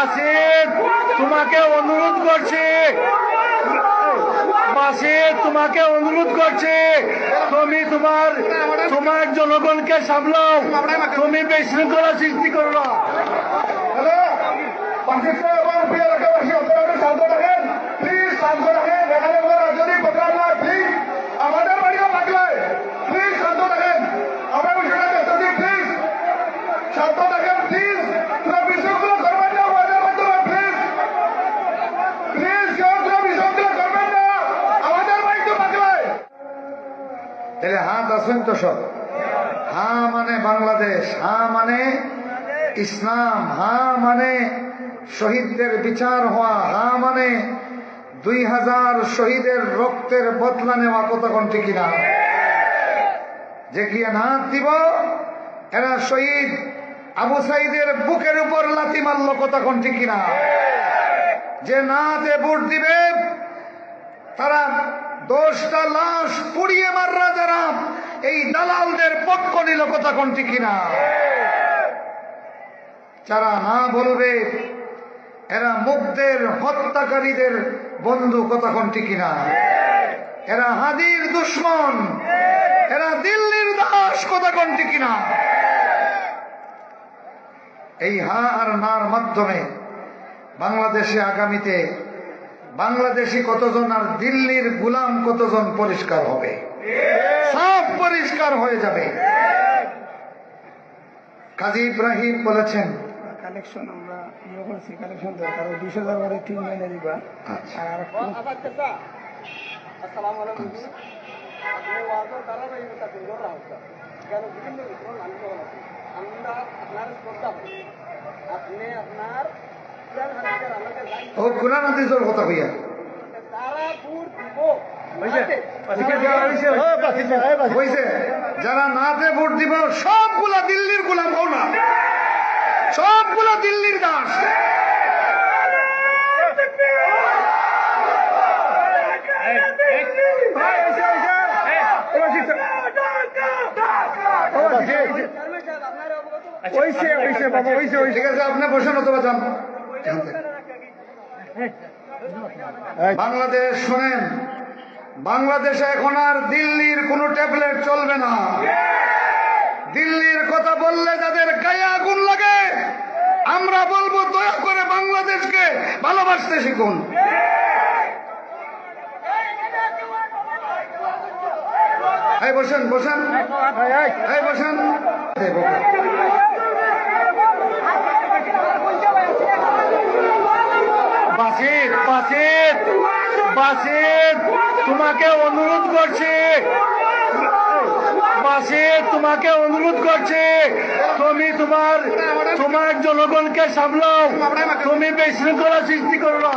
বাসিত তোমাকে অনুরোধ করছি, বাসিত তোমাকে অনুরোধ করছি, তুমি তোমার জনগণকে সামলাও, তুমি বিশৃঙ্খলা সৃষ্টি করো না। আমাদের বাড়িও থাকলে প্লিজ শান্ত থাকেন, আমরা বিষয়টা দেখতেছি, প্লিজ শান্ত থাকেন, প্লিজ বিষয়গুলো করবেন না আমাদের মাধ্যমে, প্লিজ প্লিজ কেউ বিষয়গুলো করবেন না আমাদের বাড়িতে থাকলে। তাহলে হাত আসেন তো সব। হা মানে বাংলাদেশ, হা মানে ইসলাম, হা মানে শহীদদের বিচার হওয়া, হা মানে 2000 শহীদের রক্তের বদলা নেওয়া, কতক্ষণ ঠিক কিনা? যে গিয়ে না দিব এরা শহীদ আবু সাইদের বুকের উপর লাথি মারল, কতক্ষণ ঠিক কিনা? যে নাতে ভোট দিবে তারা 10টা লাশ পুড়িয়ে মাররা যারা এই দালালদের পক্ষ নিল, কতক্ষণ ঠিক কিনা? যারা না বলবে এরা মুগ্ধের হত্যাকারীদের বন্ধু, কতক্ষণ ঠিক কিনা? এরা হাদির দুশ্মন, এরা দিল্লির দাস, কতক্ষণ ঠিক কিনা? এই হা আর নার মাধ্যমে বাংলাদেশে আগামীতে বাংলাদেশি কতজন আর দিল্লির গোলাম কতজন পরিষ্কার হবে, সব পরিষ্কার হয়ে যাবে। কাজী ইব্রাহিম বলেছেন কালেকশন আমরা ইয়ে করছি, কালেকশন দরকার 20,000 করে 3 মহিনা দিবা। আর ও কোরআন হাদিসের কথা কইয়া হইছে, যারা নাতে ভোট দিব সবগুলা দিল্লির গোলাম হও না, সবগুলা দিল্লির দাস। ঠিক আছে, আপনি বসেন অথবা যান। বাংলাদেশ শোনেন, বাংলাদেশে এখন আর দিল্লির কোন ট্যাবলেট চলবে না। দিল্লির কথা বললে যাদের গায়ে আগুন লাগে, আমরা বলবো দয়া করে বাংলাদেশকে ভালোবাসতে শিখুন। এই বসেন বসেন, এই বসেন। বাসিত বাসিত বাসিত তোমাকে অনুরোধ করছি, বাসিত তোমাকে অনুরোধ করছি, তুমি তোমার জনগণকে সামলাও, তুমি বিশৃঙ্খলা সৃষ্টি করো না।